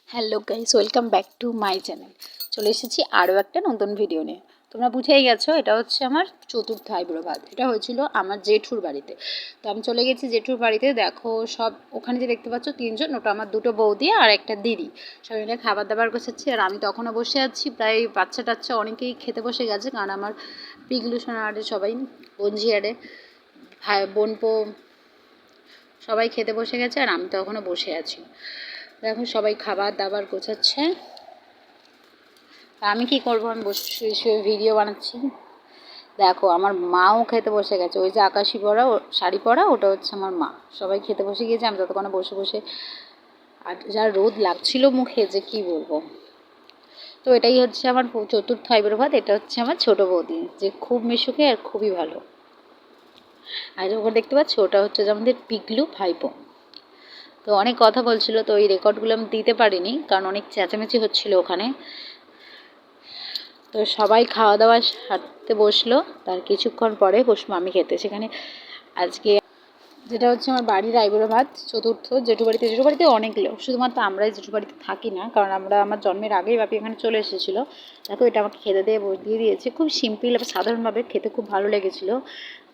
Hello guys, welcome back to my channel. চলে এসেছি আরও একটা নতুন ভিডিও নিয়ে। তোমরা বুঝেই গেছো, এটা হচ্ছে আমার চতুর্থ আইবুড়ো ভাত। এটা হয়েছিল আমার জেঠুর বাড়িতে। তো আমি চলে গেছি জেঠুর বাড়িতে। দেখো সব ওখানে যে দেখতে পাচ্ছ তিনজন, ওটা আমার দুটো বৌদি আর একটা দিদি। সবাই মিলে খাবার দাবার গোছাচ্ছি আর আমি তখনও বসে আছি। প্রায় বাচ্চা টাচ্চা অনেকেই খেতে বসে গেছে, কারণ আমার পিগলু সোনারে সবাই বঞ্জিয়ারে ভাই বোনপো সবাই খেতে বসে গেছে আর আমি তখনও বসে আছি। দেখো সবাই খাবার দাবার গোছাচ্ছে। আমি কি করবো, আমি বসে শুয়ে শুয়ে ভিডিও বানাচ্ছি। দেখো আমার মাও খেতে বসে গেছে। ওই যে আকাশি পরা শাড়ি পরা, ওটা হচ্ছে আমার মা। সবাই খেতে বসে গিয়েছে, আমি ততক্ষণে বসে বসে আর যা রোদ লাগছিল মুখে যে কি বলবো। তো এটাই হচ্ছে আমার চতুর্থ আইবুড়ো ভাত। এটা হচ্ছে আমার ছোট বৌদি, যে খুব মিশুকে আর খুবই ভালো। আর যখন দেখতে পাচ্ছ, ওটা হচ্ছে যে আমাদের পিগলু ভাইপো। তো অনেক কথা বলছিল, তো ওই রেকর্ডগুলো আমি দিতে পারিনি, কারণ অনেক চেঁচামেচি হচ্ছিল ওখানে। তো সবাই খাওয়া দাওয়া সারতে বসলো, তার কিছুক্ষণ পরে বসবো আমি খেতে। সেখানে আজকে যেটা হচ্ছে আমার বাড়ির আইবুড়ো ভাত চতুর্থ। জেঠু বাড়িতে অনেক লোক, শুধুমাত্র আমরাই জেঠু বাড়িতে থাকি না, কারণ আমার জন্মের আগেই বাপি এখানে চলে এসেছিলো। দেখো এটা আমাকে খেতে দিয়ে দিয়েছে, খুব সিম্পল আর সাধারণভাবে, খেতে খুব ভালো লেগেছিলো।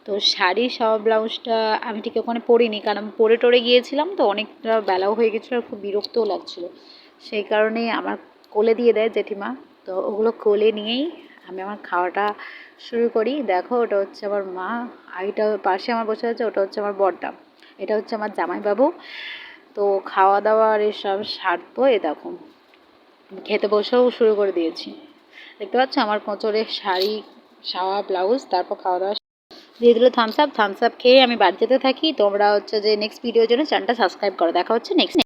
তো শাড়ি সব ব্লাউজটা আমি ঠিক ওখানে পরিনি, কারণ আমি পরে টরে গিয়েছিলাম, তো অনেকটা বেলাও হয়ে গেছিলো আর খুব বিরক্তও লাগছিলো। সেই কারণেই আমার কোলে দিয়ে দেয় জেঠিমা। তো ওগুলো কোলে নিয়েই আমি আমার খাওয়াটা শুরু করি। দেখো ওটা হচ্ছে আমার মা, আর এটা পাশে আমার বসে আছে, ওটা হচ্ছে আমার বড়দা, এটা হচ্ছে আমার জামাইবাবু। তো খাওয়া দাওয়ার এসব সারবো। দেখো খেতে বসেও শুরু করে দিয়েছি। দেখতে পাচ্ছ আমার কোঁচড়ে শাড়ি, সাওয়া, ব্লাউজ, তারপর খাওয়া দাওয়া দিয়ে দিল থামস আপ। থামস আপ খেয়ে আমি বাড়ি যেতে থাকি। তোমরা হচ্ছে যে নেক্সট ভিডিওর জন্য চ্যানেলটা সাবস্ক্রাইব করো। দেখা হচ্ছে নেক্সট